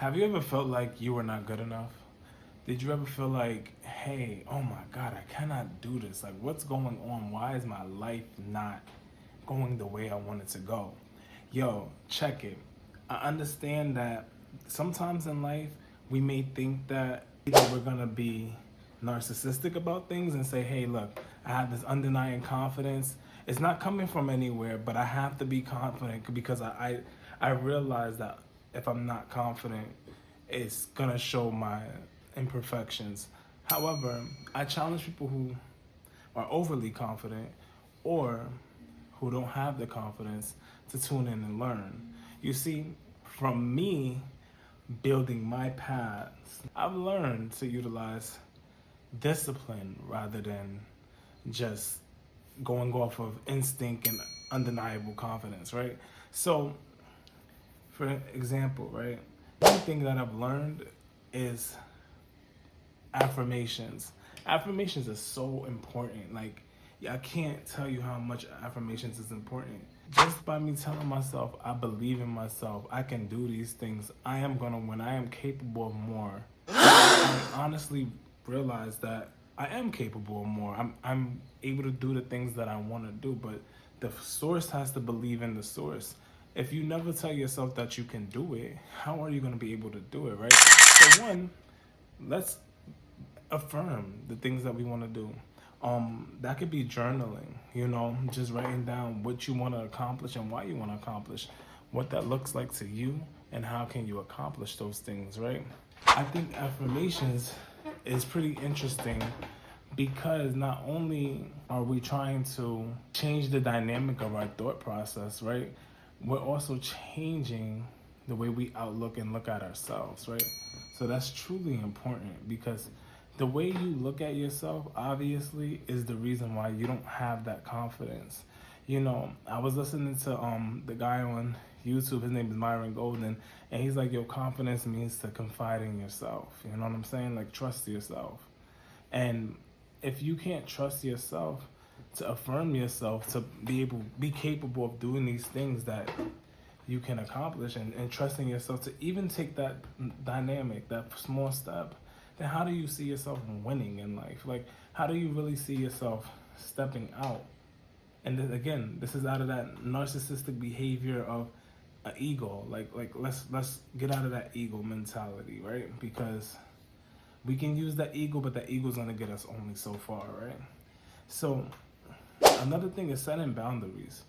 Have you ever felt like you were not good enough? Did you ever feel like, hey, oh my God, I cannot do this? Like, what's going on? Why is my life not going the way I want it to go? Yo, check it. I understand that sometimes in life, we may think that either we're gonna be narcissistic about things and say, hey, look, I have this undenying confidence. It's not coming from anywhere, but I have to be confident because I realize that if I'm not confident, it's gonna show my imperfections. However, I challenge people who are overly confident or who don't have the confidence to tune in and learn. You see, from me building my paths, I've learned to utilize discipline rather than just going off of instinct and undeniable confidence, right? So, for example, right, one thing that I've learned is affirmations. Affirmations are so important. Like, yeah, I can't tell you how much affirmations is important. Just by me telling myself, I believe in myself, I can do these things, I am gonna win, I am capable of more. I honestly realize that I am capable of more. I'm able to do the things that I want to do, but the source has to believe in the source. If you never tell yourself that you can do it, how are you going to be able to do it, right? So one, let's affirm the things that we want to do. That could be journaling, just writing down what you want to accomplish and why you want to accomplish, what that looks like to you, and how can you accomplish those things, right? I think affirmations is pretty interesting because not only are we trying to change the dynamic of our thought process, right? We're also changing the way we outlook and look at ourselves, right? So that's truly important because the way you look at yourself obviously is the reason why you don't have that confidence. I was listening to the guy on YouTube, his name is Myron Golden, and he's like, your confidence means to confide in yourself. You know what I'm saying? Like, trust yourself. And if you can't trust yourself to affirm yourself, to be capable of doing these things that you can accomplish and trusting yourself to even take that dynamic, that small step, then how do you see yourself winning in life? Like, how do you really see yourself stepping out? And then again, this is out of that narcissistic behavior of an ego. Like let's get out of that ego mentality, right? Because we can use that ego, but that ego's gonna get us only so far, right? So another thing is setting boundaries.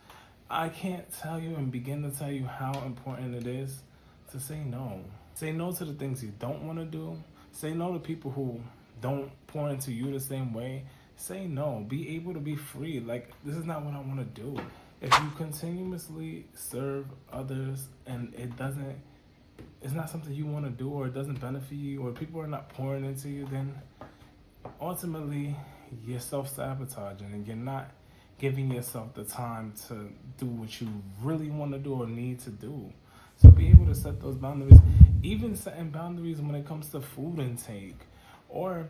I can't tell you and begin to tell you how important it is to say no. Say no to the things you don't want to do. Say no to people who don't pour into you the same way. Say no. Be able to be free. Like, this is not what I want to do. If you continuously serve others and it's not something you want to do, or it doesn't benefit you, or people are not pouring into you, then ultimately you're self-sabotaging and you're not giving yourself the time to do what you really want to do or need to do. So be able to set those boundaries, even setting boundaries when it comes to food intake, or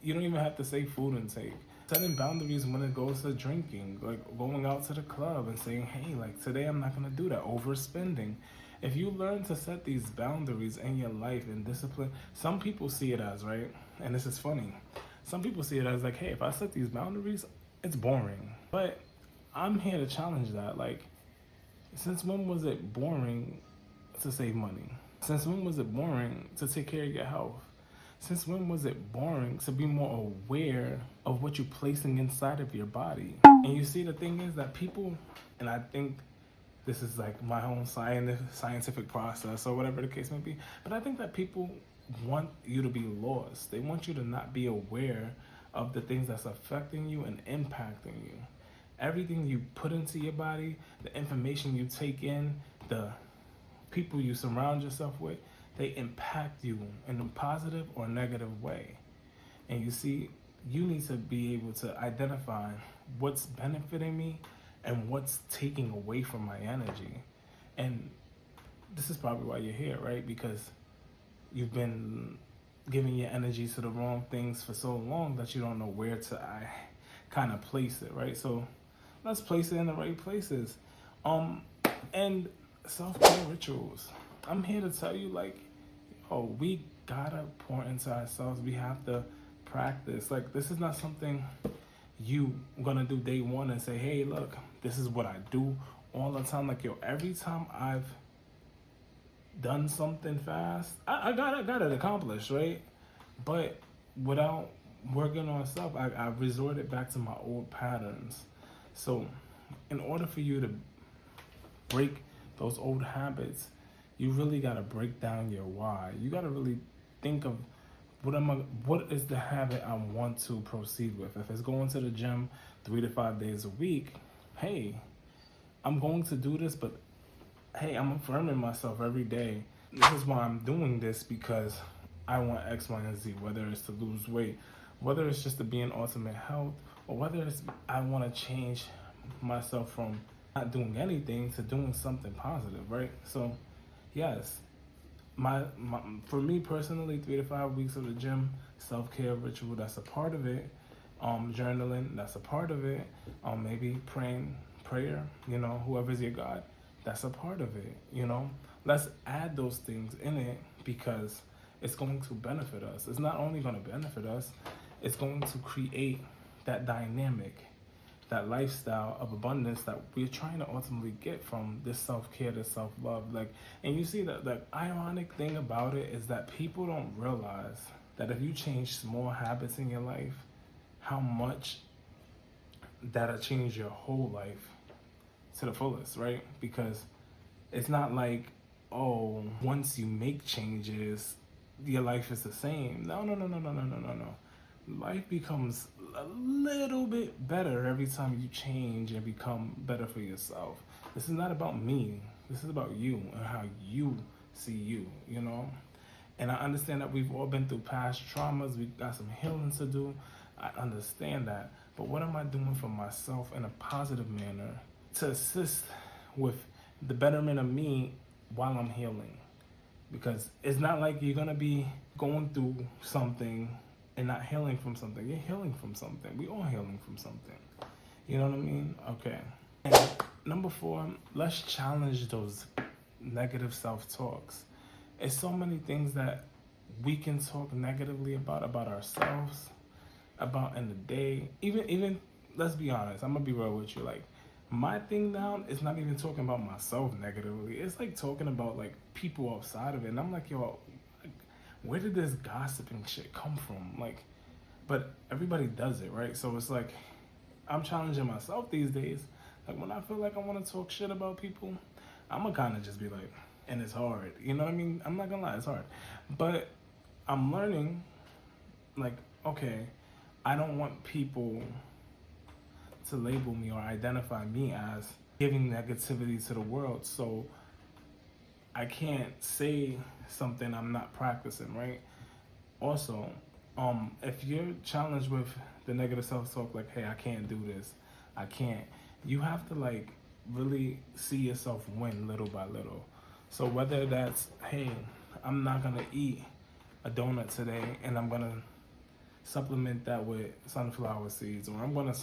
you don't even have to say food intake. Setting boundaries when it goes to drinking, like going out to the club and saying, hey, like today I'm not going to do that, overspending. If you learn to set these boundaries in your life and discipline, some people see it as, right? And this is funny. Some people see it as like, hey, if I set these boundaries, it's boring. But I'm here to challenge that. Like, since when was it boring to save money? Since when was it boring to take care of your health? Since when was it boring to be more aware of what you're placing inside of your body? And you see, the thing is that people, and I think this is like my own scientific process or whatever the case may be, but I think that people want you to be lost. They want you to not be aware of the things that's affecting you and impacting you. Everything you put into your body, the information you take in, the people you surround yourself with, they impact you in a positive or negative way. And you see, you need to be able to identify what's benefiting me and what's taking away from my energy. And this is probably why you're here, right? Because you've been giving your energy to the wrong things for so long that you don't know where to kind of place it, right? So let's place it in the right places. And self-care rituals. I'm here to tell you, like, yo, we gotta pour into ourselves. We have to practice. Like, this is not something you gonna do day one and say, hey, look, this is what I do all the time. Like, yo, every time I've done something fast, I got it accomplished, right? But without working on self, I resorted back to my old patterns. So in order for you to break those old habits, you really got to break down your why. You got to really think of what is the habit I want to proceed with. If it's going to the gym 3 to 5 days a week, hey, I'm going to do this, but hey, I'm affirming myself every day. This is why I'm doing this, because I want X, Y, and Z, whether it's to lose weight, whether it's just to be in ultimate health, or whether it's I want to change myself from not doing anything to doing something positive, right? So, yes, my for me personally, 3 to 5 weeks of the gym, self-care ritual, that's a part of it. Journaling, that's a part of it. Maybe prayer, whoever's your God, that's a part of it, Let's add those things in it, because it's going to benefit us. It's not only going to benefit us, it's going to create that dynamic, that lifestyle of abundance that we're trying to ultimately get from this self-care, this self-love. And you see that the ironic thing about it is that people don't realize that if you change small habits in your life, how much that'll change your whole life to the fullest, right? Because it's not like, oh, once you make changes, your life is the same. No. Life becomes a little bit better every time you change and become better for yourself. This is not about me. This is about you and how you see you, And I understand that we've all been through past traumas. We got some healing to do. I understand that. But what am I doing for myself in a positive manner to assist with the betterment of me while I'm healing? Because it's not like you're going to be going through something and not healing from something. You're healing from something. We all healing from something. You know what I mean? Okay. And number 4, let's challenge those negative self-talks. It's so many things that we can talk negatively about ourselves, about in the day. Even let's be honest, I'm gonna be real with you. Like, my thing now is not even talking about myself negatively. It's like talking about like people outside of it. And I'm like, yo, where did this gossiping shit come from? Like, but everybody does it, right? So it's like, I'm challenging myself these days. Like, when I feel like I want to talk shit about people, I'm gonna kind of just be like, and it's hard. You know what I mean? I'm not gonna lie, it's hard. But I'm learning, like, okay, I don't want people to label me or identify me as giving negativity to the world. So I can't say something I'm not practicing, right? Also, if you're challenged with the negative self-talk, like, hey, I can't do this, I can't, you have to like really see yourself win little by little. So whether that's, hey, I'm not gonna eat a donut today and I'm gonna supplement that with sunflower seeds, or I'm gonna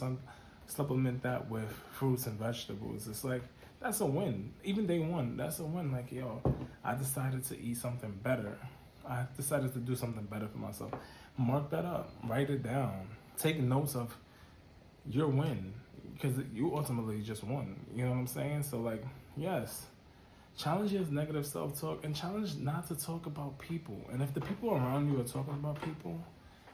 supplement that with fruits and vegetables. It's like, that's a win. Even day one, that's a win. Like, yo, I decided to eat something better. I decided to do something better for myself. Mark that up. Write it down. Take notes of your win, because you ultimately just won. You know what I'm saying? So, like, yes, challenge your negative self-talk and challenge not to talk about people. And if the people around you are talking about people,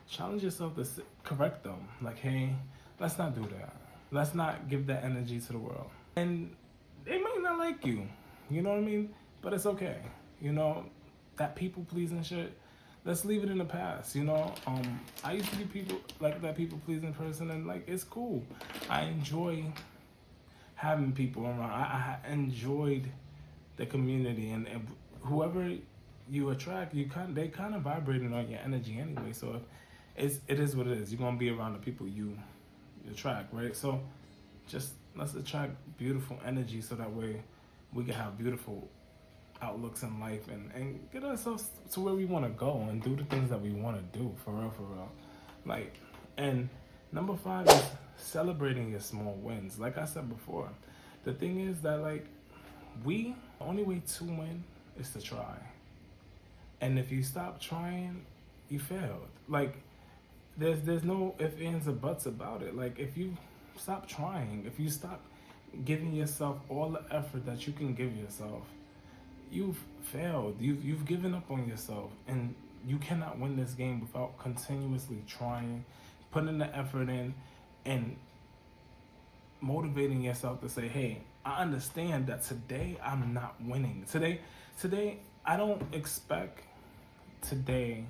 challenge yourself to correct them. Like, hey, let's not do that. Let's not give that energy to the world. And they might not like you, you know what I mean? But it's okay. That people pleasing shit, let's leave it in the past, I used to be that people pleasing person, and like, it's cool. I enjoy having people around. I enjoyed the community, and whoever you attract, they kind of vibrating on your energy anyway. So it is what it is. You're gonna be around the people you attract, right? So just let's attract beautiful energy, so that way we can have beautiful outlooks in life and get ourselves to where we want to go and do the things that we want to do, for real. Like, and number 5 is celebrating your small wins. Like I said before, the thing is that, like, the only way to win is to try. And if you stop trying, you failed. Like, there's no ifs, ands, or buts about it. Like, if you stop trying, if you stop giving yourself all the effort that you can give yourself, you've failed. You've given up on yourself, and you cannot win this game without continuously trying, putting the effort in, and motivating yourself to say, hey, I understand that today I'm not winning. Today I don't expect today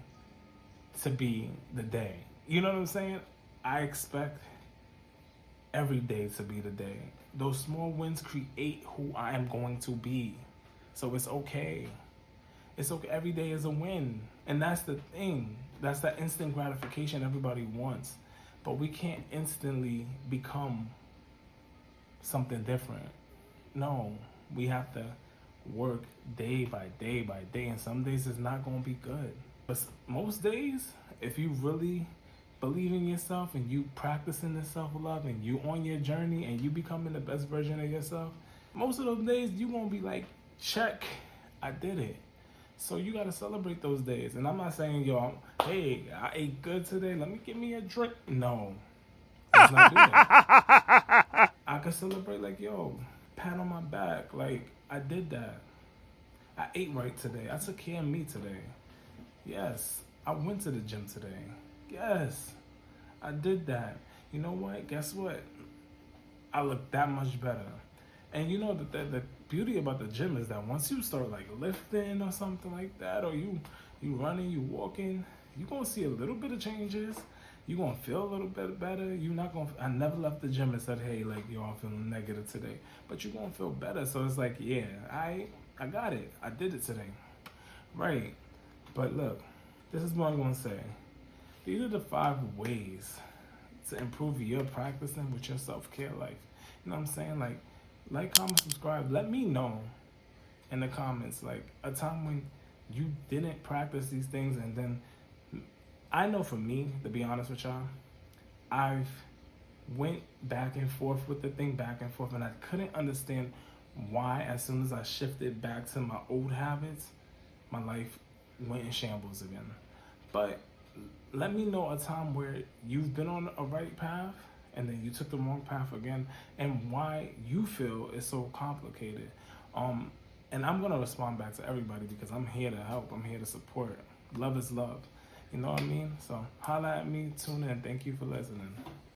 to be the day. You know what I'm saying? I expect every day to be the day. Those small wins create who I am going to be. So it's okay. It's okay. Every day is a win. And that's the thing. That's that instant gratification everybody wants. But we can't instantly become something different. No, we have to work day by day by day. And some days it's not going to be good. But most days, if you really believe in yourself and you practicing this self-love and you on your journey and you becoming the best version of yourself, most of those days you won't be like, check, I did it. So you got to celebrate those days. And I'm not saying, yo, hey, I ate good today, let me give me a drink. No, let's not do that. I can celebrate like, yo, pat on my back, like, I did that. I ate right today. I took care of me today. Yes, I went to the gym today. Yes, I did that. You know what? Guess what? I look that much better. And you know the beauty about the gym is that once you start like lifting or something like that, or you running, you walking, you're gonna see a little bit of changes. You're gonna feel a little bit better. You're not gonna. I never left the gym and said, hey, like, yo, I'm feeling negative today. But you're gonna feel better. So it's like, yeah, I got it. I did it today. Right. But look, this is what I'm gonna say. These are the 5 ways to improve your practicing with your self-care life. You know what I'm saying? Like, comment, subscribe. Let me know in the comments, like, a time when you didn't practice these things. And then I know for me, to be honest with y'all, I've went back and forth with the thing, back and forth, and I couldn't understand why as soon as I shifted back to my old habits, my life went in shambles again. But let me know a time where you've been on a right path and then you took the wrong path again, and why you feel it's so complicated. And I'm gonna respond back to everybody because I'm here to help. I'm here to support. Love is love. You know what I mean? So holla at me, tune in. Thank you for listening.